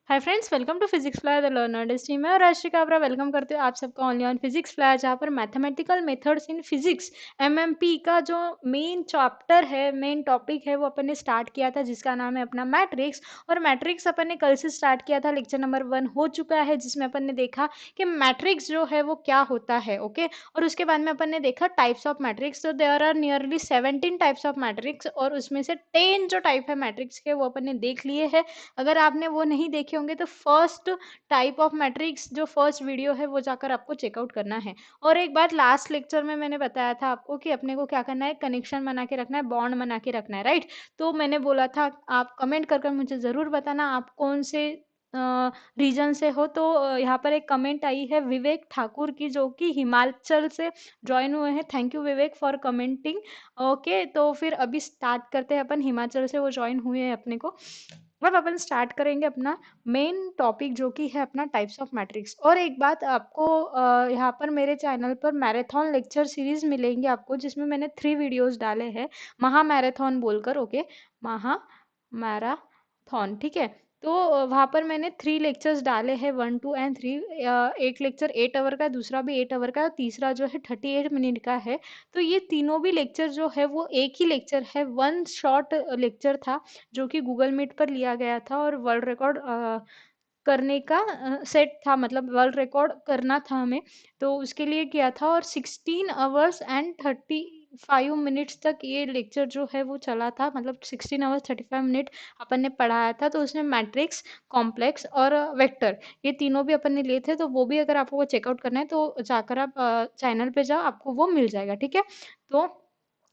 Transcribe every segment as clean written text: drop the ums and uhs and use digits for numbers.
Hi friends, welcome to physics fly the learner stream में और राष्ट्रीय काबरा वेलकम करते हो आप सबका ऑनली ऑन फिजिक्स फ्लाई, जहाँ पर mathematical methods in physics MMP का जो मेन चैप्टर है, मेन टॉपिक है, वो अपन ने स्टार्ट किया था, जिसका नाम है अपना मैट्रिक्स। और मैट्रिक्स अपन ने कल से स्टार्ट किया था, लेक्चर नंबर 1 हो चुका है, जिसमें अपन ने देखा कि मैट्रिक्स जो है वो क्या होता है। ओके, और उसके बाद में अपन ने देखा टाइप्स ऑफ मैट्रिक्स। तो there are nearly 17 types of matrix और उसमें से 10 जो टाइप है मैट्रिक्स के वो अपन ने देख लिए हैं। अगर आपने वो नहीं देखे होंगे तो फर्स्ट टाइप ऑफ मैट्रिक्स जो फर्स्ट वीडियो है वो जाकर आपको चेकआउट करना है। और एक बात लास्ट लेक्चर में मैंने बताया था आपको कि अपने को क्या करना है, कनेक्शन बना के रखना है, बॉन्ड बना के रखना है, राइट। तो मैंने बोला था आप कमेंट कर मुझे ज़रूर बताना आप कौन से रीजन से हो। तो यहाँ पर एक कमेंट आई है विवेक ठाकुर की, जो कि हिमाचल से ज्वाइन हुए हैं। Thank you Vivek for commenting. Okay, तो फिर अभी स्टार्ट करते हैं अपन। हिमाचल से वो ज्वाइन हुए हैं अपने को। अब अपन स्टार्ट करेंगे अपना मेन टॉपिक, जो कि है अपना टाइप्स ऑफ मैट्रिक्स। और एक बात आपको यहाँ पर मेरे चैनल पर मैराथन लेक्चर सीरीज मिलेंगे आपको, जिसमें मैंने 3 वीडियोस डाले हैं महा मैराथन बोलकर। ओके, महा मैराथन, ठीक है। तो वहाँ पर मैंने 3 लेक्चर्स डाले हैं, 1 2 एंड 3। एक लेक्चर 8 आवर का है, दूसरा भी 8 आवर का है, और तीसरा जो है 38 मिनट का है। तो ये तीनों भी लेक्चर जो है वो एक ही लेक्चर है, वन शॉर्ट लेक्चर था, जो कि गूगल मीट पर लिया गया था और वर्ल्ड रिकॉर्ड करने का सेट था, मतलब वर्ल्ड रिकॉर्ड करना था हमें, तो उसके लिए किया था। और 16 आवर्स एंड 35 मिनट्स तक ये लेक्चर जो है वो चला था, मतलब 16 आवर्स 35 मिनट अपन ने पढ़ाया था। तो उसमें मैट्रिक्स, कॉम्प्लेक्स और वेक्टर, ये तीनों भी अपन ने लिए थे। तो वो भी अगर आपको चेकआउट करना है तो जाकर आप चैनल पे जाओ, आपको वो मिल जाएगा, ठीक है। तो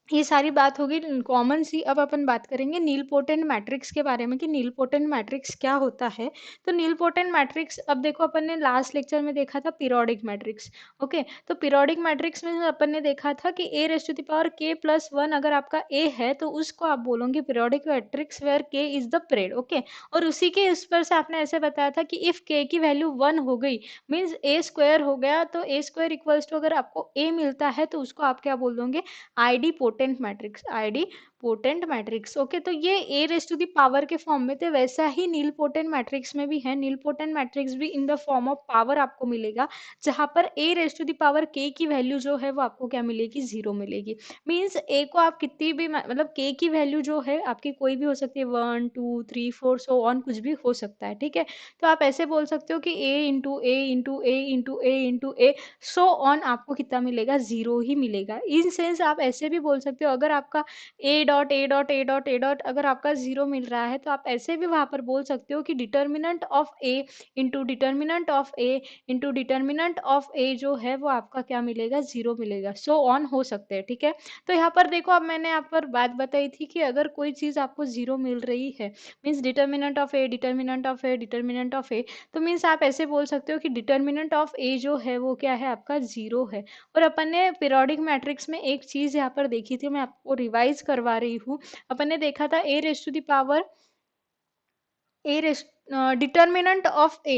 ये सारी बात होगी कॉमन सी। अब अपन बात करेंगे नील पोटेंट मैट्रिक्स के बारे में कि नील पोटेंट मैट्रिक्स क्या होता है। तो नील पोटेंट मैट्रिक्स, अब देखो अपन ने लास्ट लेक्चर में देखा था पीरियोडिक मैट्रिक्स। ओके, तो पीरियोडिक मैट्रिक्स में अपन ने देखा था कि ए रेज टू द पावर के प्लस 1 अगर आपका ए है तो उसको आप बोलोगे पीरियोडिक मैट्रिक्स वेयर के इज द पीरियड। ओके, और उसी के इस पर से आपने ऐसे बताया था कि इफ के की वैल्यू 1 हो गई मीन्स ए स्क्वायर हो गया, तो ए स्क्वायर इक्वल्स टू अगर आपको ए मिलता है तो उसको आप क्या बोल दोगे, ID potent matrix, ID potent matrix. Okay, तो ये ए रेज टू द पावर के फॉर्म में थे, वैसा ही नील पोटेंट मैट्रिक्स में भी है। नील पोटेंट मैट्रिक्स भी in the form of power आपको मिलेगा, जहां पर ए रेज टू द पावर के की वैल्यू जो है वो आपको क्या मिलेगी, 0 मिलेगी। मीन्स ए को आप कितनी भी मतलब के की वैल्यू जो है आपकी कोई भी हो सकती है, 1 2 3 4 सो ऑन, कुछ भी हो सकता है, ठीक है। तो आप ऐसे बोल सकते हो कि A into A into A into A into A so on, आपको कितना मिलेगा, 0 ही मिलेगा। इन सेंस आप ऐसे भी बोल सकते हो, अगर आपका ए dot A dot A dot A dot अगर आपका 0 मिल रहा है तो आप ऐसे भी वहां पर बोल सकते हो कि determinant of A into determinant of A into determinant of A जो है वो आपका क्या मिलेगा, 0 मिलेगा। सो ऑन हो सकते हैं, ठीक है। तो यहाँ पर देखो, अब मैंने यहाँ पर बात बताई थी कि अगर कोई चीज आपको 0 मिल रही है means determinant of A determinant of A determinant of A, तो मीन्स आप ऐसे बोल सकते हो कि डिटर्मिनेंट ऑफ ए जो है वो क्या है, आपका 0 है। और अपन ने पीरियोडिक मैट्रिक्स में एक चीज यहाँ पर देखी थी, मैं आपको रिवाइज करवा रही हूँ। अपन ने देखा था A raise to the power a raised determinant of a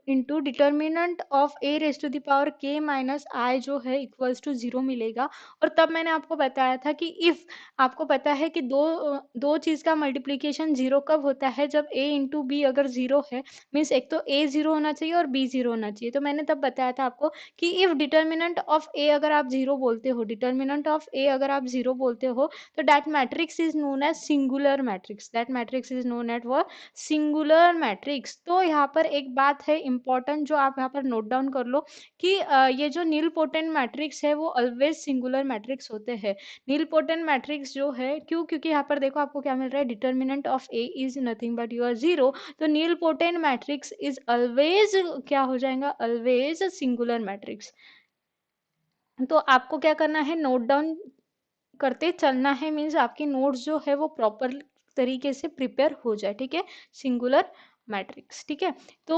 into determinant of a raise to the power k minus I जो है इक्वल्स टू 0 मिलेगा। और तब मैंने आपको बताया था कि इफ आपको पता है कि दो चीज का मल्टीप्लीकेशन 0 कब होता है, जब a इंटू बी अगर 0 है, मीन्स एक तो a 0 होना चाहिए और b 0 होना चाहिए। तो मैंने तब बताया था आपको कि इफ डिटर्मिनेंट ऑफ a अगर आप 0 बोलते हो, डिटर्मिनेंट ऑफ a अगर आप 0 बोलते हो, तो that matrix is known as singular matrix, that matrix is known at वो सिंगुलर मैट्रिक्स। तो यहाँ पर एक बात है इंपॉर्टेंट, जो आप यहाँ पर नोट डाउन कर लो कि ये जो नील पोटेंट मैट्रिक्स है वो ऑलवेज सिंगुलर मैट्रिक्स होते हैं। नील पोटेंट मैट्रिक्स जो है, क्यों, क्योंकि यहाँ पर देखो आपको क्या मिल रहा है, determinant of A is nothing but your 0। तो नील पोटेंट मैट्रिक्स इज ऑलवेज क्या हो जाएगा, ऑलवेज सिंगुलर मैट्रिक्स। तो आपको क्या करना है, नोट डाउन करते चलना है, मीन्स आपकी नोट्स जो है वो प्रॉपर तरीके से प्रिपेयर हो जाए, ठीक है। सिंगुलर मैट्रिक्स, ठीक है। तो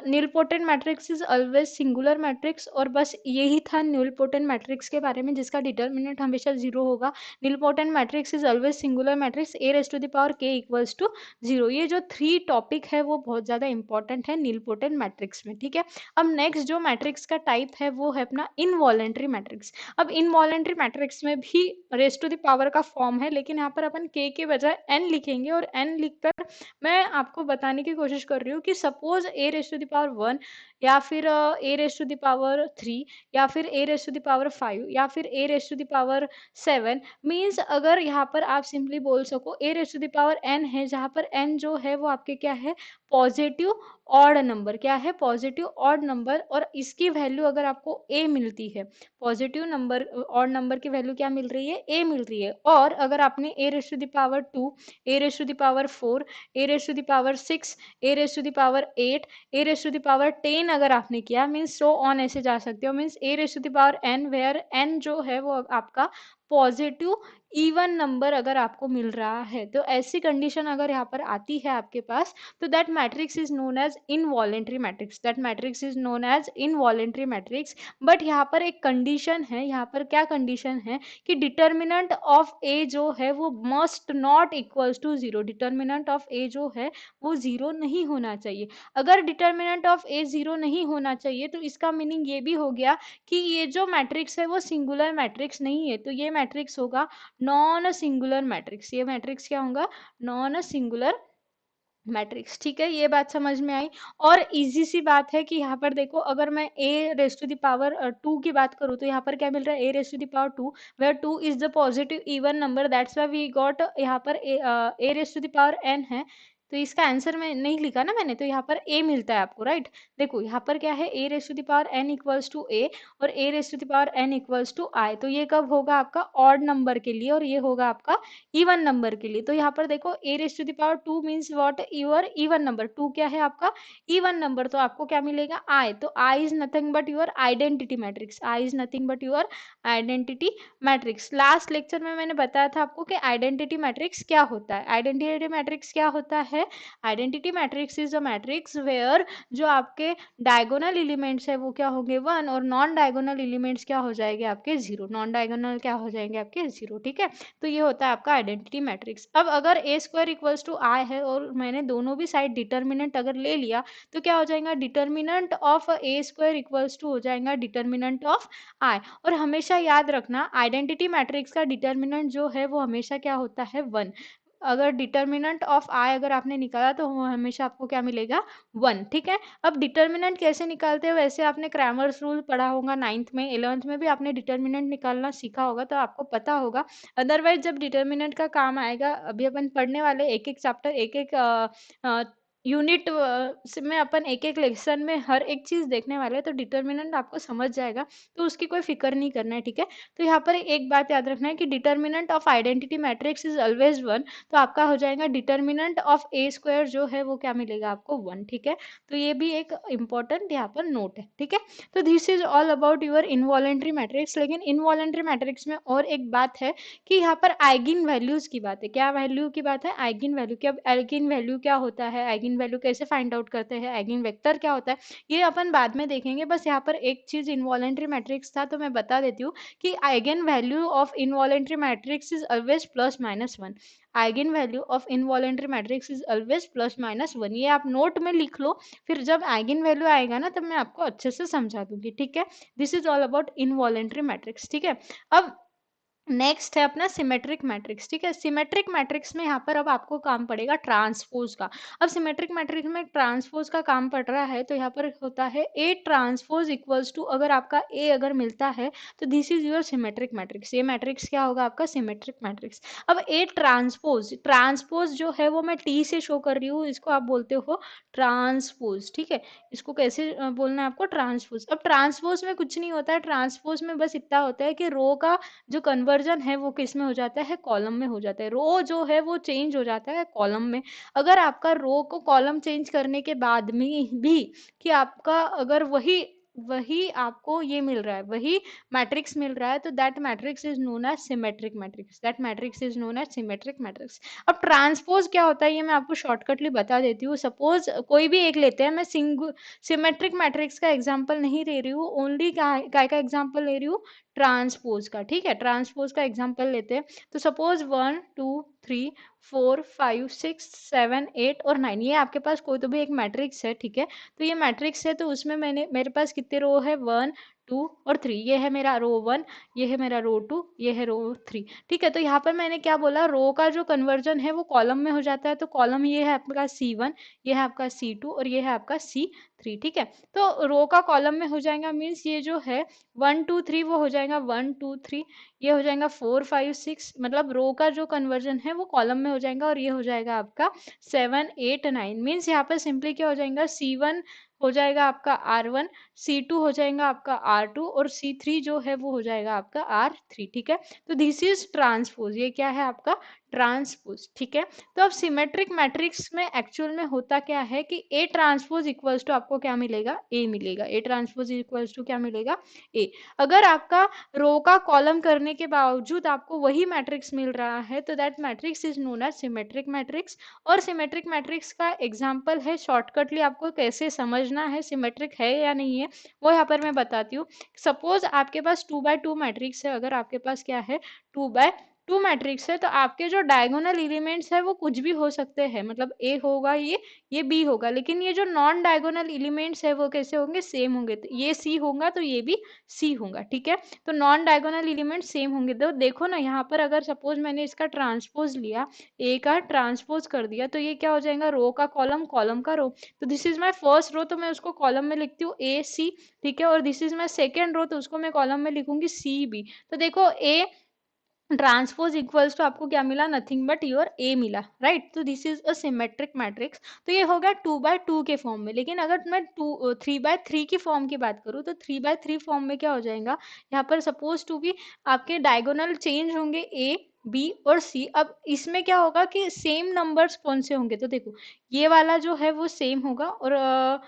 nilpotent matrix is always singular matrix, और बस यही था नीलपोटेंट मैट्रिक्स के बारे में, जिसका डिटर्मिनेंट हमेशा 0 होगा। Nilpotent matrix is always singular matrix, A raise to the power K equals to 0। ये जो 3 टॉपिक है वो बहुत ज्यादा इंपॉर्टेंट है नीलपोटेंट मैट्रिक्स में, ठीक है। अब नेक्स्ट जो मैट्रिक्स का टाइप है वो है अपना इनवॉलेंट्री मैट्रिक्स। अब इनवॉलेंट्री मैट्रिक्स में भी रेज टू द पावर का फॉर्म है, लेकिन यहाँ पर अपन के बजाय एन लिखेंगे, और एन लिखकर मैं आपको बताने की कोशिश कर रही हूँ कि suppose A raise to the power 1 या फिर A raise to the power 3 या फिर A raise to the power 5 या फिर A raise to the power 7 means अगर यहाँ पर आप सिंपली बोल सको A raise to the power n है, जहाँ पर n जो है वो आपके क्या है, पॉजिटिव ऑड नंबर, क्या है, पॉजिटिव ऑड नंबर, और इसकी वैल्यू अगर आपको a मिलती है, पॉजिटिव नंबर ऑड नंबर की वैल्यू क्या मिल रही है, a मिल रही है, और अगर आपने a raise to the power 2, a raise to the power 4, a raise to the power 6, a raise to the power 8, a raise to the power 10 अगर आपने किया, मीन्स सो ऑन ऐसे जा सकते हो, means a raise to the power n where n जो है वो आपका पॉजिटिव इवन नंबर अगर आपको मिल रहा है, तो ऐसी कंडीशन अगर यहाँ पर आती है आपके पास, तो that matrix is known as involuntary matrix, that matrix is known as involuntary matrix. But यहाँ पर एक कंडीशन है, यहाँ पर क्या कंडीशन है कि डिटर्मिनेंट ऑफ ए जो है वो must not equals to zero, determinant of A जो है वो जीरो नहीं होना चाहिए। अगर डिटर्मिनेंट ऑफ ए जीरो नहीं होना चाहिए तो इसका मीनिंग ये भी हो गया कि ये जो मैट्रिक्स है वो सिंगुलर मैट्रिक्स नहीं है, तो ये मैट्रिक्स होगा नॉन सिंगुलर मैट्रिक्स, ये मैट्रिक्स क्या होगा, नॉन सिंगुलर मैट्रिक्स। ठीक है, ये बात समझ में आई। और इजी सी बात है कि यहाँ पर देखो, अगर मैं a raise to the power 2 की बात करूँ तो यहाँ पर क्या मिल रहा है, a raise to the power 2 where 2 is the positive even number, that's why we got यहाँ पर a raise to the power n है, तो इसका आंसर में नहीं लिखा ना मैंने, तो यहाँ पर a मिलता है आपको, राइट। देखो यहाँ पर क्या है, a raise to the power n equals to a और a raise to the power n equals to i, तो ये कब होगा आपका ऑड नंबर के लिए और ये होगा आपका इवन नंबर के लिए। तो यहाँ पर देखो a raise to the power 2 means what, your even number, 2 क्या है आपका इवन नंबर, तो आपको क्या मिलेगा i, तो i is nothing but your identity matrix, i is nothing but your identity matrix. Last lecture में मैंने बताया था आपको कि आइडेंटिटी मैट्रिक्स क्या होता है। आइडेंटिटी मैट्रिक्स क्या होता है, identity matrix is a matrix where जो आपके डायगोनल एलिमेंट्स है वो क्या होंगे 1 और नॉन डायगोनल एलिमेंट्स क्या हो जाएंगे आपके 0, नॉन डायगोनल क्या हो जाएंगे आपके 0, ठीक है। तो ये होता है आपका आइडेंटिटी मैट्रिक्स। अब अगर ए स्क्वायर इक्वल्स टू आई है और मैंने दोनों भी साइड डिटर्मिनेंट अगर ले लिया तो क्या हो जाएगा, determinant of A square equals to हो जाएगा डिटर्मिनेंट ऑफ आई। और हमेशा याद रखना आइडेंटिटी मैट्रिक्स का डिटर्मिनेंट जो है वो हमेशा क्या होता है 1। अगर डिटर्मिनेंट ऑफ आई अगर आपने निकाला तो वो हमेशा आपको क्या मिलेगा 1, ठीक है। अब डिटर्मिनेंट कैसे निकालते हैं, वैसे आपने क्रैमर्स रूल पढ़ा होगा 9th में, 11th में भी आपने डिटर्मिनेंट निकालना सीखा होगा तो आपको पता होगा। अदरवाइज जब डिटर्मिनेंट का काम आएगा, अभी अपन पढ़ने वाले एक एक चैप्टर एक एक यूनिट में अपन एक एक लेसन में हर एक चीज देखने वाले हैं, तो डिटर्मिनेंट आपको समझ जाएगा, तो उसकी कोई फिक्र नहीं करना है, ठीक है। तो यहाँ पर एक बात याद रखना है कि determinant of identity matrix is always 1, तो आपका हो जाएगा डिटर्मिनेंट ऑफ ए स्क्वायर जो है वो क्या मिलेगा आपको 1, ठीक है। तो ये भी एक इंपॉर्टेंट यहाँ पर नोट है, ठीक है। तो this is all about your involuntary matrix. लेकिन इनवॉलेंट्री मैट्रिक्स में और एक बात है कि यहाँ पर आइगन वैल्यूज की बात है। क्या वैल्यू की बात है, आइगन वैल्यू की। अब आइगन वैल्यू क्या होता है, आइगन वैल्यू कैसे फाइंड आउट करते हैं, आइगन वेक्टर क्या होता है, ये अपन बाद में देखेंगे। बस यहाँ पर एक चीज इनवॉलेंट्री मैट्रिक्स था तो मैं बता देती हूँ कि eigen value of involuntary matrix is always plus minus 1। Eigen value of involuntary matrix is always plus minus 1, ये आप नोट में लिख लो, फिर जब आइगन वैल्यू आएगा ना तब मैं आपको अच्छे से समझा दूंगी, ठीक है। This is all about involuntary matrix, ठीक है। अब नेक्स्ट है अपना सिमेट्रिक मैट्रिक्स, ठीक है। सिमेट्रिक मैट्रिक्स में यहाँ पर अब आपको काम पड़ेगा ट्रांसपोज का। अब सिमेट्रिक मैट्रिक्स में ट्रांसपोज का काम पड़ रहा है तो यहाँ पर होता है ए ट्रांसपोज इक्वल्स टू, अगर आपका ए अगर मिलता है तो this is your symmetric matrix, ये मैट्रिक्स क्या होगा आपका सिमेट्रिक मैट्रिक्स। अब ए ट्रांसपोज, ट्रांसपोज जो है वो मैं टी से शो कर रही हूँ, इसको आप बोलते हो ट्रांसपोज, ठीक है। इसको कैसे बोलना है आपको, ट्रांसपोज। अब ट्रांसपोज में कुछ नहीं होता है, ट्रांसपोज में बस इतना होता है कि रो का जो कन्वर्जन है वो किस में हो जाता है, कॉलम में हो जाता है। रो जो है वो चेंज हो जाता है कॉलम में। अगर आपका रो को कॉलम चेंज करने के बाद में भी कि आपका अगर वही वही आपको ये मिल रहा है, वही मैट्रिक्स मिल रहा है, तो that matrix is known as symmetric matrix, that matrix is known as symmetric matrix. अब ट्रांसपोज क्या होता है ये मैं आपको शॉर्टकटली बता देती हूँ। सपोज कोई भी एक लेते हैं, मैं सिमेट्रिक मैट्रिक्स का एग्जांपल नहीं ले रही हूँ, ओनली काय का एग्जांपल ले रही हूँ, ट्रांसपोज का, ठीक है। ट्रांसपोज का एग्जांपल लेते हैं तो सपोज 1 2 3 4 5 6 7 8 और 9, ये आपके पास कोई तो भी एक मैट्रिक्स है, ठीक है। तो ये मैट्रिक्स है तो उसमें मेरे पास कितने रो है, 1 2 और 3, ये है मेरा रो 1, ये है मेरा रो 2, ये है रो 3। ठीक है, तो यहाँ पर मैंने क्या बोला, रो का जो कन्वर्जन है वो कॉलम में हो जाता है, तो कॉलम ये है आपका C1, ये है आपका C2 और ये है आपका C3। ठीक है, तो रो का कॉलम में हो जाएगा, मीन्स ये जो है 1 2 3 वो हो जाएगा 1 2 3, ये हो जाएगा 4 5 6, मतलब रो का जो कन्वर्जन है वो कॉलम में हो जाएगा, और ये हो जाएगा आपका 7 8 9। मीन्स यहाँ पर सिंपली क्या हो जाएगा, C1 हो जाएगा आपका R1, C2 हो जाएगा आपका R2 और C3 जो है वो हो जाएगा आपका R3। ठीक है, तो दिस इज ट्रांसपोज, ये क्या है आपका ट्रांसपोज। ठीक है, तो अब सिमेट्रिक मैट्रिक्स में एक्चुअल में होता क्या है कि A ट्रांसपोज इक्वल्स टू आपको क्या मिलेगा, A मिलेगा। A ट्रांसपोज इक्वल्स टू क्या मिलेगा, A। अगर आपका रो का कॉलम करने के बावजूद आपको वही मैट्रिक्स मिल रहा है तो that matrix is known as symmetric matrix. और सिमेट्रिक मैट्रिक्स का एग्जांपल है, शॉर्टकटली आपको कैसे समझना है सिमेट्रिक है या नहीं है वो यहाँ पर मैं बताती हूँ। सपोज आपके पास 2x2 मैट्रिक्स है, अगर आपके पास क्या है 2x2 मैट्रिक्स है, तो आपके जो डायगोनल एलिमेंट्स है वो कुछ भी हो सकते हैं, मतलब A होगा, ये B होगा, लेकिन ये जो नॉन डायगोनल एलिमेंट्स है वो कैसे होंगे, सेम होंगे। तो ये C होगा तो ये भी C होगा। ठीक है, तो नॉन डायगोनल एलिमेंट सेम होंगे। तो देखो ना यहाँ पर अगर सपोज मैंने इसका ट्रांसपोज लिया, A का ट्रांसपोज कर दिया, तो ये क्या हो जाएगा, रो का कॉलम, कॉलम का रो। तो this is my first row, तो मैं उसको कॉलम में लिखती हूँ AC। ठीक है, और this is my second row, तो उसको मैं कॉलम में लिखूंगी CB। तो देखो A ट्रांसपोज इक्वल्स टू आपको क्या मिला, नथिंग बट योर A मिला, राइट। तो this is a symmetric matrix. तो ये हो गया 2x2 के फॉर्म में। लेकिन अगर मैं 3x3 की फॉर्म की बात करूँ तो 3x3 फॉर्म में क्या हो जाएगा, यहाँ पर सपोज टू भी आपके डायगोनल चेंज होंगे A B और C। अब इसमें क्या होगा कि सेम नंबर्स कौन से होंगे, तो देखो ये वाला जो है वो सेम होगा और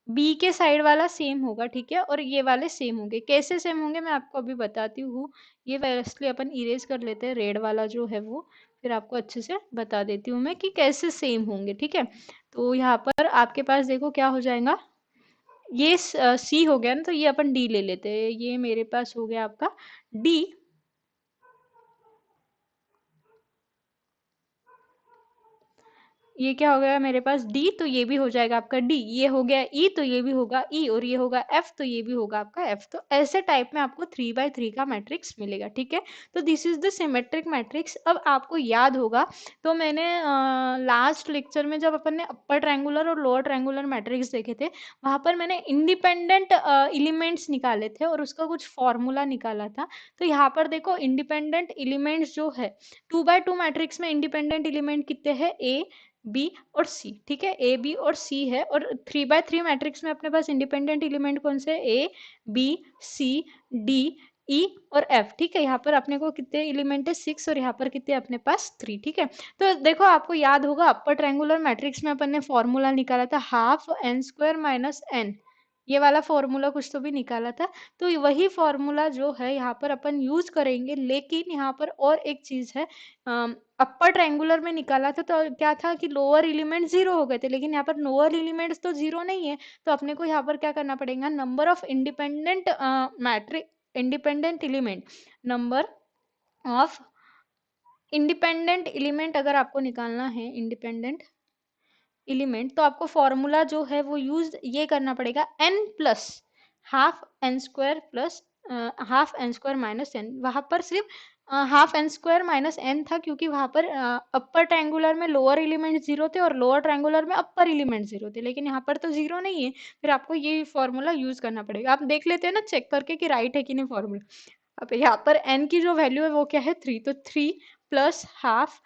बी के साइड वाला सेम होगा। ठीक है, और ये वाले सेम होंगे। कैसे सेम होंगे मैं आपको अभी बताती हूँ। ये वैसे अपन इरेज कर लेते हैं रेड वाला जो है वो, फिर आपको अच्छे से बता देती हूँ मैं कि कैसे सेम होंगे। ठीक है, तो यहाँ पर आपके पास देखो क्या हो जाएगा, ये सी हो गया ना, तो ये अपन डी ले लेते हैं। ये मेरे पास हो गया आपका डी, ये क्या हो गया मेरे पास D, तो ये भी हो जाएगा आपका D। ये हो गया E, तो ये भी होगा E, और ये होगा F, तो ये भी होगा आपका F। तो ऐसे टाइप में आपको 3x3 का मैट्रिक्स मिलेगा। ठीक है, तो this is the symmetric matrix. अब आपको याद होगा तो मैंने लास्ट लेक्चर में जब अपन ने अपर ट्रायंगुलर और लोअर ट्रायंगुलर मैट्रिक्स देखे थे, वहां पर मैंने इंडिपेंडेंट एलिमेंट्स निकाले थे और उसका कुछ फॉर्मूला निकाला था। तो यहाँ पर देखो इंडिपेंडेंट एलिमेंट्स जो है 2x2 मैट्रिक्स में, इंडिपेंडेंट एलिमेंट कितने हैं, A बी और सी। ठीक है, ए बी और सी है। और 3x3 मैट्रिक्स में अपने पास इंडिपेंडेंट एलिमेंट कौन से, A B C D E और एफ। ठीक है, यहाँ पर अपने को कितने एलिमेंट है, 6, और यहाँ पर कितने अपने पास 3। ठीक है, तो देखो आपको याद होगा अपर ट्रायंगुलर मैट्रिक्स में अपन ने फॉर्मूला निकाला था half n square minus n, ये वाला फॉर्मूला कुछ तो भी निकाला था। तो वही फॉर्मूला जो है यहाँ पर अपन यूज करेंगे। लेकिन यहाँ पर और एक चीज है, अपर ट्रायंगुलर में निकाला था तो क्या था कि लोअर एलिमेंट 0 हो गए थे, लेकिन यहाँ पर लोअर एलिमेंट्स तो 0 नहीं है। तो अपने को यहाँ पर क्या करना पड़ेगा, number of independent matrix independent element, number of independent element अगर आपको निकालना है इंडिपेंडेंट एलिमेंट, तो आपको फॉर्मूला जो है वो यूज ये करना पड़ेगा n plus half n square plus half n square minus n. वहां पर सिर्फ half n square minus n था, क्योंकि वहां पर अपर ट्रायंगुलर में लोअर एलिमेंट 0 थे और लोअर ट्रायंगुलर में अपर एलिमेंट 0 थे, लेकिन यहाँ पर तो 0 नहीं है। फिर आपको ये फॉर्मूला यूज करना पड़ेगा। आप देख लेते हैं ना चेक करके कि राइट है कि नहीं फॉर्मूला। अब यहाँ पर n की जो वैल्यू है वो क्या है, 3, तो 3 प्लस हाफ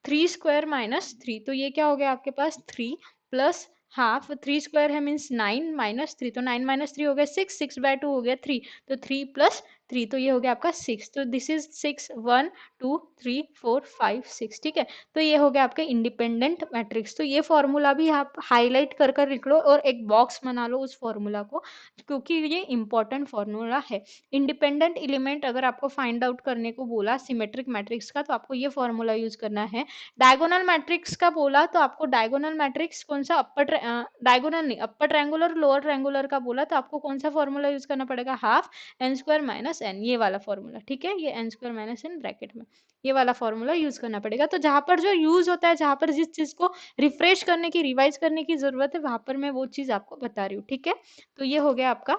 3 स्क्वायर माइनस 3, तो ये क्या हो गया आपके पास 3 प्लस हाफ 3 स्क्वायर है मीन्स 9 माइनस 3, तो 9 माइनस 3 हो गया 6, 6/2 हो गया 3, तो 3 प्लस 3, तो ये हो गया आपका 6। तो दिस इज 6 1 2 3 4 5 6। ठीक है, तो ये हो गया आपके इंडिपेंडेंट मैट्रिक्स। तो ये फॉर्मूला भी आप हाईलाइट कर कर लिख लो और एक बॉक्स बना लो उस फॉर्मूला को, क्योंकि ये इंपॉर्टेंट फॉर्मूला है। इंडिपेंडेंट एलिमेंट अगर आपको फाइंड आउट करने को बोला सिमेट्रिक मैट्रिक्स का, तो आपको ये फॉर्मूला यूज करना है। डायगोनल मैट्रिक्स का बोला तो आपको डायगोनल मैट्रिक्स कौन सा, डायगोनल नहीं, अपर ट्रायंगुलर लोअर ट्रायंगुलर का बोला तो आपको कौन सा फॉर्मूला यूज करना पड़ेगा, half n square minus n, ये वाला फॉर्मूला। ठीक है, ये n square minus n bracket में ये वाला फॉर्मूला यूज करना पड़ेगा। तो जहां पर जो यूज होता है, जहां पर जिस चीज को रिफ्रेश करने की, रिवाइज करने की जरूरत है, वहां पर मैं वो चीज आपको बता रही हूँ। ठीक है, तो ये हो गया आपका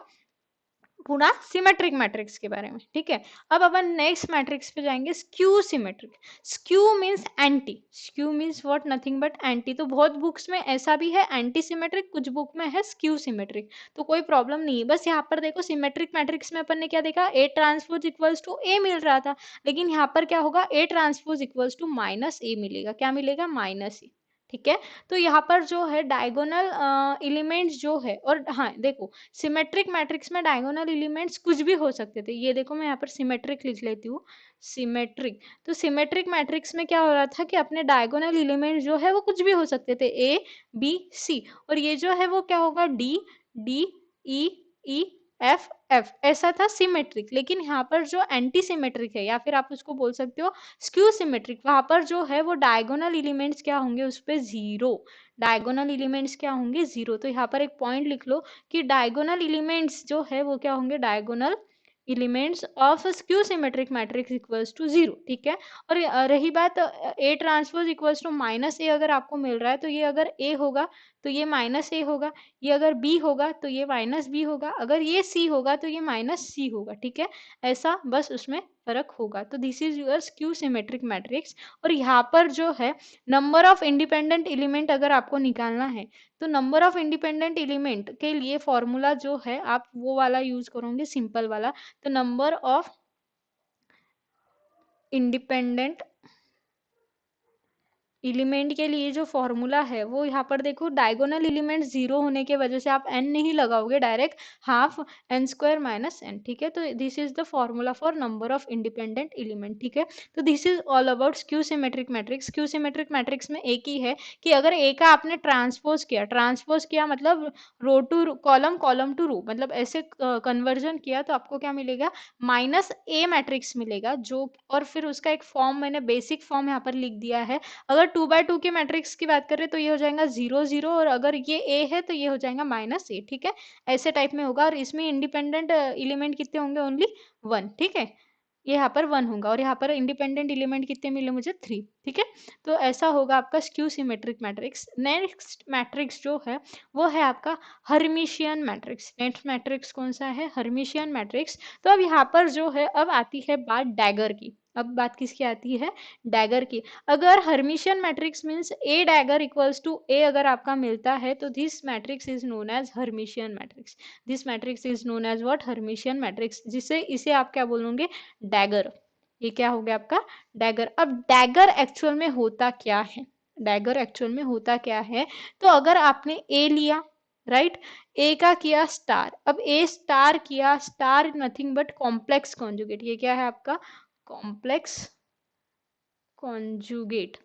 पूरा सिमेट्रिक मैट्रिक्स के बारे में, ठीक है। अब अपन नेक्स्ट मैट्रिक्स पे जाएंगे, skew symmetric. Skew means anti, skew means what, nothing but anti. तो बहुत बुक्स में ऐसा भी है एंटी सिमेट्रिक, कुछ बुक में है स्क्यू सिमेट्रिक, तो कोई प्रॉब्लम नहीं है। बस यहाँ पर देखो सिमेट्रिक मैट्रिक्स में अपन ने क्या देखा, A transpose equals to A मिल रहा था, लेकिन यहाँ पर क्या होगा, A transpose equals to minus A मिलेगा। क्या मिलेगा, माइनस ए, ठीक है। तो यहाँ पर जो है डायगोनल एलिमेंट्स जो है, और हाँ देखो सिमेट्रिक मैट्रिक्स में डायगोनल एलिमेंट्स कुछ भी हो सकते थे। ये देखो मैं यहाँ पर सिमेट्रिक लिख लेती हूँ, सिमेट्रिक। तो सिमेट्रिक मैट्रिक्स में क्या हो रहा था कि अपने डायगोनल एलिमेंट जो है वो कुछ भी हो सकते थे, ए बी सी, और ये जो है वो क्या होगा, D D E E F F, ऐसा था सिमेट्रिक। लेकिन यहाँ पर जो एंटी सिमेट्रिक है, या फिर आप उसको बोल सकते हो स्क्यू सिमेट्रिक, वहां पर जो है वो डायगोनल एलिमेंट्स क्या होंगे, उस पे जीरो, डायगोनल एलिमेंट्स क्या होंगे, जीरो। तो यहाँ पर एक पॉइंट लिख लो कि डायगोनल एलिमेंट्स जो है वो क्या होंगे, diagonal elements of skew symmetric matrix equals to zero, ठीक है। और रही बात A transpose equals to minus A, अगर आपको मिल रहा है तो ये अगर ए होगा तो ये माइनस ए होगा, ये अगर बी होगा तो ये माइनस बी होगा, अगर ये सी होगा तो ये माइनस सी होगा, ठीक है। ऐसा बस उसमें फर्क होगा। तो this is your skew symmetric matrix. और यहाँ पर जो है नंबर ऑफ इंडिपेंडेंट एलिमेंट अगर आपको निकालना है, तो नंबर ऑफ इंडिपेंडेंट एलिमेंट के लिए फॉर्मूला जो है आप वो वाला यूज करोगे, सिंपल वाला। तो नंबर ऑफ इंडिपेंडेंट एलिमेंट के लिए जो फॉर्मूला है वो यहाँ पर देखो, डायगोनल एलिमेंट जीरो होने के वजह से आप एन नहीं लगाओगे, direct half n square minus n, ठीक है। तो this is the formula for number of independent element, ठीक है। तो this is all about skew symmetric matrix. Skew symmetric matrix में एक ही है कि अगर ए का आपने ट्रांसपोज किया मतलब रो टू कॉलम, कॉलम टू रो, मतलब ऐसे कन्वर्जन किया, तो आपको क्या मिलेगा, माइनस ए मैट्रिक्स मिलेगा। जो और फिर उसका एक फॉर्म मैंने बेसिक फॉर्म यहाँ पर लिख दिया है। अगर 2 by 2 के मैट्रिक्स की बात करें तो ये हो जाएगा 0 0, और अगर ये ए है तो ये हो जाएगा माइनस ए, ठीक है। ऐसे टाइप में होगा, और इसमें इंडिपेंडेंट एलिमेंट कितने होंगे, ओनली 1, ठीक है। ये यहाँ पर 1 होगा, और यहाँ पर इंडिपेंडेंट एलिमेंट कितने मिले मुझे, 3, ठीक है। तो ऐसा होगा आपका skew symmetric matrix. Next matrix जो है वो है आपका हर्मिशियन मैट्रिक्स। नेक्स्ट मैट्रिक्स कौन सा है, हर्मिशियन मैट्रिक्स। तो अब यहाँ पर जो है अब आती है बात डैगर की। अब बात किसकी आती है, डैगर की। अगर hermitian matrix means A dagger equals to A अगर आपका मिलता है, तो this matrix is known as hermitian matrix. This matrix is known as what, hermitian matrix, जिसे इसे आप क्या बोलोगे, डैगर। ये क्या हो गया आपका, डैगर। अब डैगर एक्चुअल में होता क्या है, डैगर एक्चुअल में होता क्या है, तो अगर आपने ए लिया, राइट, ए का किया स्टार, अब ए स्टार किया, star nothing but complex conjugate. ये क्या है आपका, कॉम्प्लेक्स कॉन्जुगेट।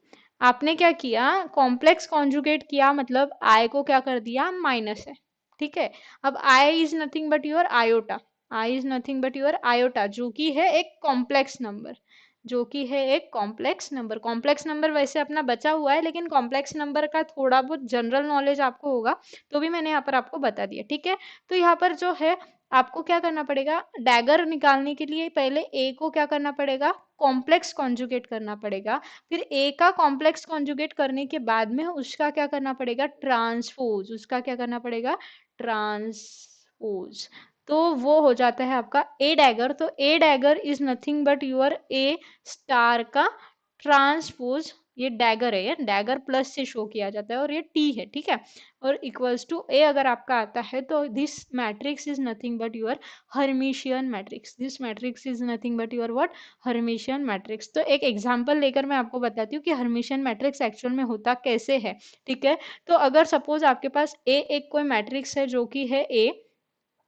आपने क्या किया, कॉम्प्लेक्स कॉन्जुगेट किया, मतलब आई को क्या कर दिया, माइनस है, ठीक है। अब I is nothing but your iota, I is nothing but your iota, जो कि है एक कॉम्प्लेक्स नंबर, जो कि है एक कॉम्प्लेक्स नंबर। कॉम्प्लेक्स नंबर वैसे अपना बचा हुआ है, लेकिन कॉम्प्लेक्स नंबर का थोड़ा बहुत जनरल नॉलेज आपको होगा, तो भी मैंने यहाँ पर आपको बता दिया, ठीक है। तो यहाँ पर जो है आपको क्या करना पड़ेगा, डैगर निकालने के लिए पहले ए को क्या करना पड़ेगा, कॉम्प्लेक्स कॉन्जुगेट करना पड़ेगा। फिर ए का कॉम्प्लेक्स कॉन्जुगेट करने के बाद में उसका क्या करना पड़ेगा, ट्रांसपोज, उसका क्या करना पड़ेगा, ट्रांसपोज। तो वो हो जाता है आपका ए डैगर। तो A dagger is nothing but your A star का ट्रांसपोज। ये डैगर है, ये डैगर प्लस से शो किया जाता है, और ये टी है, ठीक है। और इक्वल्स टू ए अगर आपका आता है, तो this matrix is nothing but your Hermitian matrix. This matrix is nothing but your what, hermitian matrix. तो एक एग्जांपल लेकर मैं आपको बताती हूँ कि हर्मिशियन मैट्रिक्स एक्चुअल में होता कैसे है, ठीक है। तो अगर सपोज आपके पास ए एक कोई मैट्रिक्स है जो कि है ए,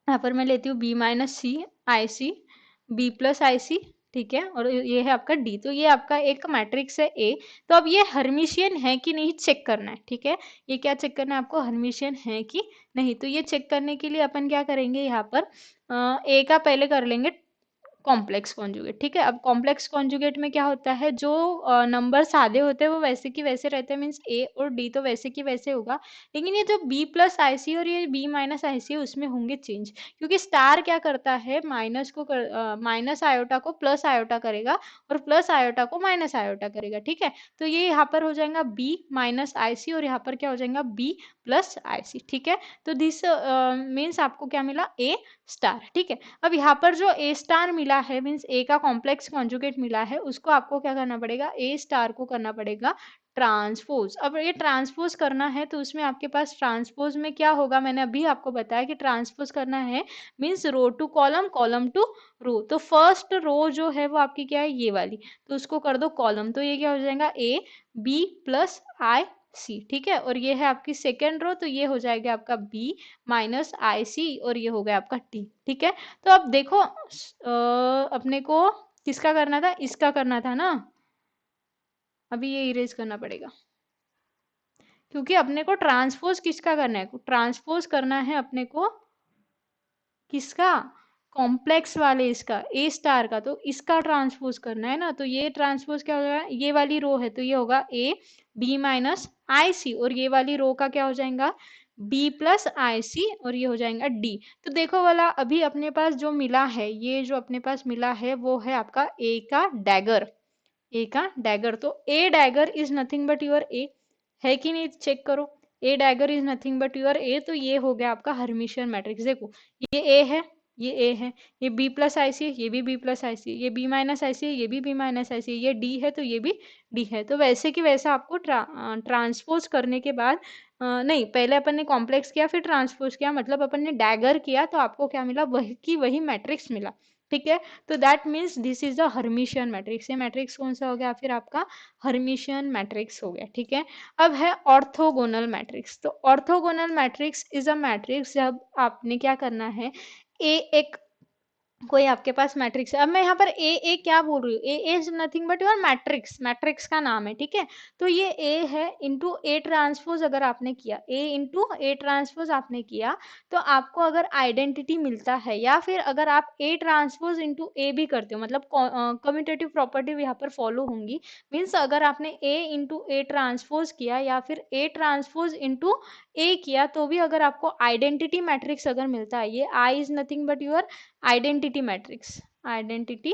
यहाँ पर मैं लेती हूँ बी माइनस सी आई सी, बी प्लस आई सी, ठीक है। और ये है आपका डी। तो ये आपका एक मैट्रिक्स है ए। तो अब ये हर्मिशियन है कि नहीं चेक करना है, ठीक है। ये क्या चेक करना है आपको, हर्मिशियन है कि नहीं। तो ये चेक करने के लिए अपन क्या करेंगे, यहाँ पर ए का पहले कर लेंगे कॉम्प्लेक्स कॉन्जुगेट, ठीक है। अब कॉम्प्लेक्स कॉन्जुगेट में क्या होता है, जो नंबर सादे होते हैं वो वैसे की वैसे रहते हैं, मीन्स ए और डी तो वैसे की वैसे होगा। लेकिन ये जो बी प्लस आई सी और ये बी माइनस आई सी है उसमें होंगे चेंज, क्योंकि स्टार क्या करता है, माइनस आयोटा को प्लस आयोटा करेगा, और प्लस आयोटा को माइनस आयोटा करेगा, ठीक है। तो ये यहाँ पर हो जाएगा बी माइनस आई सी, और यहाँ पर क्या हो जाएगा, बी प्लस आई सी, ठीक है। तो दिस मीन्स आपको क्या मिला, ए स्टार, ठीक है। अब यहाँ पर जो ए स्टार मिला है मीन्स ए का कॉम्प्लेक्स कॉन्जुगेट मिला है, उसको आपको क्या करना पड़ेगा, ए स्टार को करना पड़ेगा ट्रांसपोज। अब ये ट्रांसपोज करना है तो उसमें आपके पास ट्रांसपोज में क्या होगा, मैंने अभी आपको बताया कि ट्रांसपोज करना है means row to column, column to row. तो फर्स्ट रो जो है वो आपकी क्या है, ये वाली, तो उसको कर दो कॉलम, तो ये क्या हो जाएगा, ए बी प्लस आई सी, ठीक है। और ये है आपकी सेकेंड रो, तो ये हो जाएगा आपका बी माइनस आई सी, और ये हो गया आपका टी, ठीक है। तो अब देखो अपने को किसका करना था, इसका करना था ना, अभी ये इरेज करना पड़ेगा क्योंकि अपने को ट्रांसपोज किसका करना है, ट्रांसपोज करना है अपने को किसका, कॉम्प्लेक्स वाले इसका ए स्टार का, तो इसका ट्रांसपोज करना है ना। तो ये ट्रांसपोज क्या होगा, ये वाली रो है तो ये होगा ए बी माइनस आई सी, और ये वाली रो का क्या हो जाएगा, बी प्लस आई सी, और ये हो जाएगा डी। तो देखो वाला अभी अपने पास जो मिला है, ये जो अपने पास मिला है वो है आपका ए का डैगर, ए का डैगर। तो A dagger is nothing but your A, है कि नहीं, चेक करो, A dagger is nothing but your A, तो ये हो गया आपका हर्मिशियन मैट्रिक्स। देखो ये ए है, ये ए है, ये बी प्लस आई सी है, ये भी बी प्लस आई सी है, ये बी माइनस आई सी है, ये भी बी माइनस आई सी है, ये डी है तो ये भी डी है। तो वैसे कि वैसा आपको ट्रांसपोज करने के बाद नहीं, पहले अपन ने कॉम्प्लेक्स किया फिर ट्रांसपोज किया, मतलब अपन ने डैगर किया तो आपको क्या मिला, वही की वही मैट्रिक्स मिला, ठीक है। तो that means this is the Hermitian matrix. ये मैट्रिक्स कौन सा हो गया फिर आपका, हर्मिशियन मैट्रिक्स हो गया, ठीक है। अब है ऑर्थोगोनल मैट्रिक्स। तो orthogonal matrix is a matrix जब आपने क्या करना है, ए एक कोई आपके पास मैट्रिक्स है। अब मैं यहाँ पर ए क्या बोल रही हूँ, A is nothing but your matrix, matrix का नाम है, ठीक है। तो ये ए है इंटू ए ट्रांसपोज अगर आपने किया, ए इंटू ए ट्रांसपोज आपने किया, तो आपको अगर आइडेंटिटी मिलता है, या फिर अगर आप ए ट्रांसपोज इंटू ए भी करते हो, मतलब कम्यूटेटिव प्रॉपर्टी यहाँ पर फॉलो होंगी। मीन्स अगर आपने ए इंटू ए ट्रांसपोज किया या फिर ए ट्रांसपोज इंटू ए किया, तो भी अगर आपको आइडेंटिटी मैट्रिक्स अगर मिलता है, ये I is nothing but your identity matrix, identity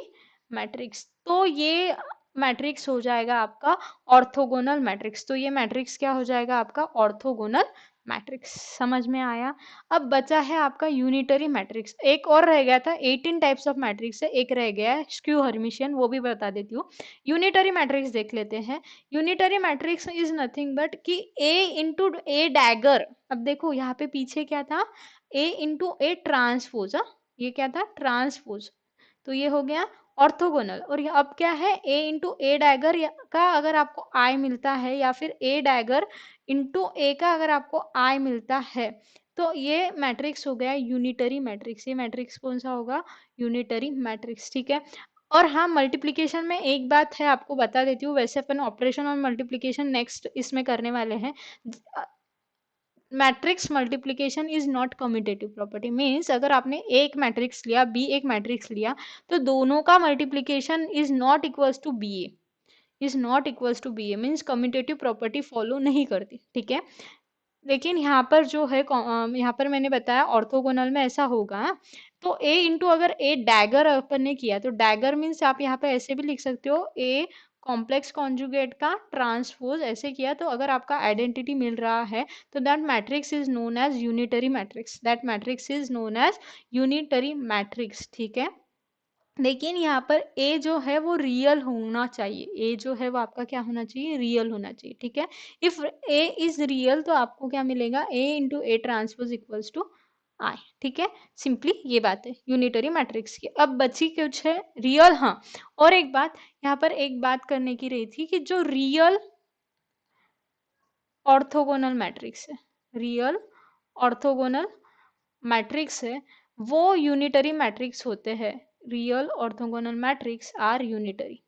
matrix, तो ये मैट्रिक्स हो जाएगा आपका ऑर्थोगोनल मैट्रिक्स। तो ये मैट्रिक्स क्या हो जाएगा आपका, ऑर्थोगोनल मैट्रिक्स। समझ में आया। अब बचा है आपका यूनिटरी मैट्रिक्स, एक और रह गया था, 18 टाइप्स ऑफ मैट्रिक्स है, एक रह गया है स्क्यू हर्मिशियन, वो भी बता देती हूँ। यूनिटरी मैट्रिक्स देख लेते हैं। Unitary matrix is nothing but कि ए इंटू ए डैगर। अब देखो यहाँ पे पीछे क्या था, ए इंटू ए ट्रांसपोज, ये क्या था, ट्रांसपोज, तो ये हो गया ऑर्थोगोनल। और ये अब क्या है, ए इंटू ए डैगर का अगर आपको आई मिलता है, या फिर ए डैगर इंटू ए का अगर आपको आई मिलता है, तो ये मैट्रिक्स हो गया यूनिटरी मैट्रिक्स। ये मैट्रिक्स कौन सा होगा, यूनिटरी मैट्रिक्स, ठीक है। और हाँ, मल्टीप्लिकेशन में एक बात है आपको बता देती हूँ, वैसे अपन ऑपरेशन और मल्टीप्लिकेशन नेक्स्ट इसमें करने वाले हैं। Matrix multiplication is not commutative property, means अगर आपने एक मैट्रिक्स लिया, बी एक मैट्रिक्स लिया, तो दोनों का multiplication is not equals to B A, is not equals to B A, means commutative property follow नहीं करती, ठीक है। लेकिन यहाँ पर जो है यहाँ पर मैंने बताया ऑर्थोगोनल में ऐसा होगा। तो ए इंटू अगर ए डैगर अपन ने किया, तो डैगर मीन्स आप यहाँ पे ऐसे भी लिख सकते हो, ए कॉम्प्लेक्स कॉन्जुगेट का ट्रांसपोज ऐसे किया, तो अगर आपका आइडेंटिटी मिल रहा है, तो that matrix is known as unitary matrix, that matrix is known as unitary matrix, ठीक है। लेकिन यहाँ पर ए जो है वो रियल होना चाहिए, ए जो है वो आपका क्या होना चाहिए, रियल होना चाहिए, ठीक है। इफ ए इज रियल तो आपको क्या मिलेगा, A into A transpose equals to I, ठीक है। सिंपली ये बात है यूनिटरी मैट्रिक्स की। अब बची कुछ है रियल। हाँ, और एक बात यहाँ पर एक बात करने की रही थी कि जो रियल ऑर्थोगोनल मैट्रिक्स है, रियल ऑर्थोगोनल मैट्रिक्स है, वो यूनिटरी मैट्रिक्स होते हैं। Real orthogonal matrix are unitary.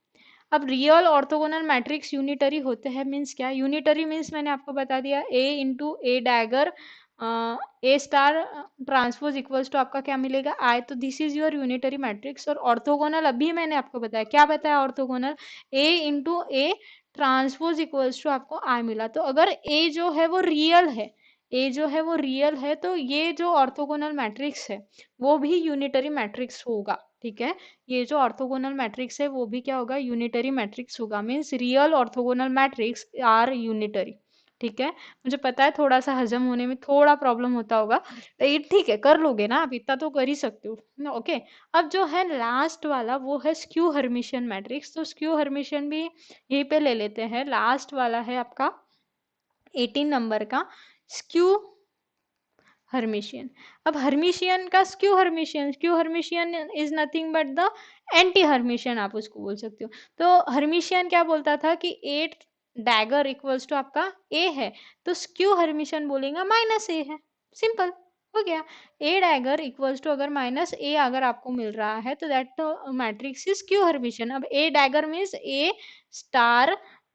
अब रियल ऑर्थोगोनल मैट्रिक्स यूनिटरी होते हैं मीन्स क्या, यूनिटरी मीन्स मैंने आपको बता दिया, A into A dagger A star transpose equals to आपका क्या मिलेगा, आई, तो this is your unitary matrix. और ऑर्थोगोनल अभी मैंने आपको बताया, क्या बताया orthogonal, A into A transpose equals to आपको आई मिला। तो अगर ए जो है वो रियल है, ए जो है वो रियल है, तो ये जो ऑर्थोगोनल मैट्रिक्स है वो भी यूनिटरी मैट्रिक्स होगा, ठीक है। ये जो ऑर्थोगोनल मैट्रिक्स है वो भी क्या होगा, यूनिटरी मैट्रिक्स होगा, means real orthogonal matrix are unitary, ठीक है, मुझे पता है थोड़ा सा हजम होने में थोड़ा प्रॉब्लम होता होगा, तो ये ठीक है, कर लोगे ना आप, इतना तो कर ही सकते हो ना। ओके, अब जो है लास्ट वाला वो है स्क्यू हर्मिशियन मैट्रिक्स। तो स्क्यू हर्मिशियन भी यहीं पे ले लेते हैं। लास्ट वाला है आपका 18 नंबर का स्क्यू हर्मिशियन। अब हर्मिशियन का skew Hermitian is nothing but the anti Hermitian, आप उसको बोल सकते हो। तो हर्मिशियन क्या बोलता था कि 8 डैगर इक्वल्स टू आपका ए है, तो स्क्यू हर्मिशियन बोलेगा माइनस ए है। सिंपल हो गया। ए डैगर इक्वल्स टू अगर माइनस ए अगर आपको मिल रहा है तो that matrix is skew Hermitian. अब A dagger means A star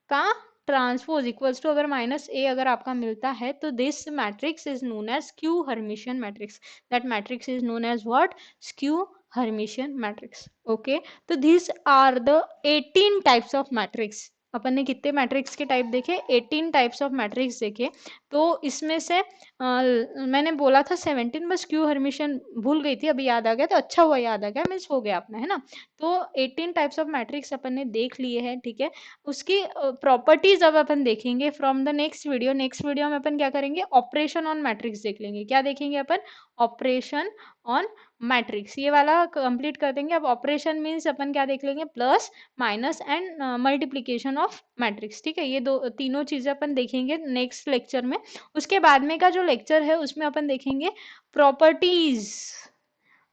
का ट्रांसपोज इक्वल्स टू अगर माइनस ए अगर आपका मिलता है तो this matrix is known as skew Hermitian matrix. That matrix is known as what? Skew Hermitian matrix. Okay, तो this are the 18 types of matrix. अपन ने कितने मैट्रिक्स के टाइप देखे? 18 टाइप्स ऑफ मैट्रिक्स देखे। तो इसमें से मैंने बोला था 17, बस क्यू हर्मिशियन भूल गई थी, अभी याद आ गया, तो अच्छा हुआ याद आ गया, मिस हो गया अपना, है ना। तो 18 टाइप्स ऑफ मैट्रिक्स अपन ने देख लिए हैं, ठीक है। उसकी प्रॉपर्टीज अब अपन देखेंगे from the next video. Next video में अपन क्या करेंगे? ऑपरेशन ऑन मैट्रिक्स देख लेंगे। क्या देखेंगे अपन? ऑपरेशन ऑन मैट्रिक्स, ये वाला कंप्लीट कर देंगे। अब ऑपरेशन मीन्स अपन क्या देख लेंगे? Plus, minus and multiplication of matrix, ठीक है। ये दो तीनों चीजें अपन देखेंगे नेक्स्ट लेक्चर में। उसके बाद में का जो लेक्चर है उसमें अपन देखेंगे प्रॉपर्टीज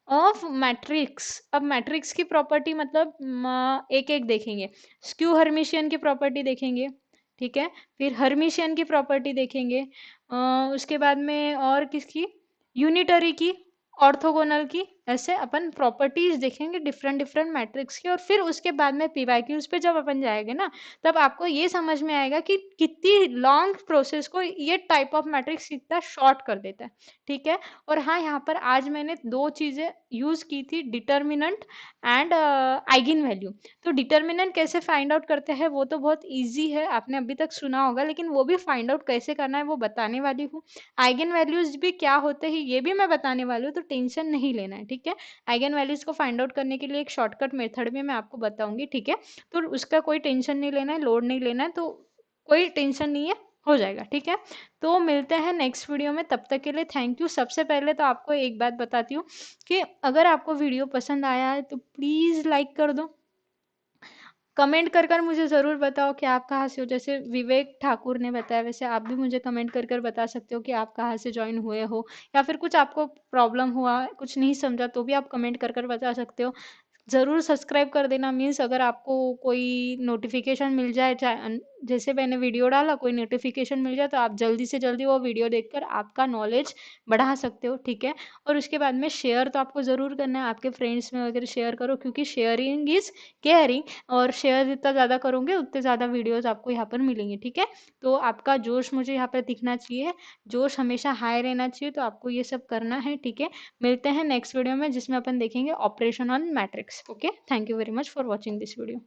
ऑफ मैट्रिक्स। अब मैट्रिक्स की प्रॉपर्टी मतलब एक एक देखेंगे। स्क्यू हर्मिशियन की प्रॉपर्टी देखेंगे, ठीक है। फिर हर्मिशियन की प्रॉपर्टी देखेंगे, उसके बाद में और किसकी? यूनिटरी की, ऑर्थोगोनल की। ऐसे अपन प्रॉपर्टीज देखेंगे डिफरेंट डिफरेंट मैट्रिक्स की। और फिर उसके बाद में पीवाईक्यूज पे जब अपन जाएंगे ना, तब आपको ये समझ में आएगा कि कितनी लॉन्ग प्रोसेस को ये टाइप ऑफ मैट्रिक्स कितना शॉर्ट कर देता है, ठीक है। और हाँ, यहाँ पर आज मैंने दो चीजें यूज की थी, डिटर्मिनेंट एंड आइगन वैल्यू। तो डिटर्मिनेंट कैसे फाइंड आउट करते हैं वो तो बहुत इजी है, आपने अभी तक सुना होगा, लेकिन वो भी फाइंड आउट कैसे करना है वो बताने वाली हूँ। आइगन वैल्यूज भी क्या होते हैं ये भी मैं बताने वाली हूँ, तो टेंशन नहीं लेना है, ठीक है। आइगन वैल्यूज को फाइंड आउट करने के लिए एक शॉर्टकट मेथड में मैं आपको बताऊंगी, ठीक है। तो उसका कोई टेंशन नहीं लेना है, लोड नहीं लेना है, तो कोई टेंशन नहीं है, हो जाएगा, ठीक है। तो मिलते हैं नेक्स्ट वीडियो में, तब तक के लिए थैंक यू। सबसे पहले तो आपको एक बात बताती हूँ कि अगर आपको वीडियो पसंद आया है तो प्लीज लाइक कर दो। कमेंट कर मुझे ज़रूर बताओ कि आप कहाँ से हो। जैसे विवेक ठाकुर ने बताया, वैसे आप भी मुझे कमेंट कर बता सकते हो कि आप कहाँ से ज्वाइन हुए हो, या फिर कुछ आपको प्रॉब्लम हुआ, कुछ नहीं समझा, तो भी आप कमेंट कर बता सकते हो। ज़रूर सब्सक्राइब कर देना, मीन्स अगर आपको कोई नोटिफिकेशन मिल जाए, जैसे मैंने वीडियो डाला कोई नोटिफिकेशन मिल जाए, तो आप जल्दी से जल्दी वो वीडियो देखकर आपका नॉलेज बढ़ा सकते हो, ठीक है। और उसके बाद में शेयर तो आपको ज़रूर करना है, आपके फ्रेंड्स में वगैरह शेयर करो, क्योंकि शेयरिंग इज़ केयरिंग। और शेयर जितना ज़्यादा करोगे उतने ज़्यादा वीडियोस आपको यहाँ पर मिलेंगे, ठीक है। तो आपका जोश मुझे यहाँ पर दिखना चाहिए, जोश हमेशा हाई रहना चाहिए, तो आपको ये सब करना है, ठीक है। मिलते हैं नेक्स्ट वीडियो में जिसमें अपन देखेंगे operation on matrix. Okay, thank you very much for watching this video.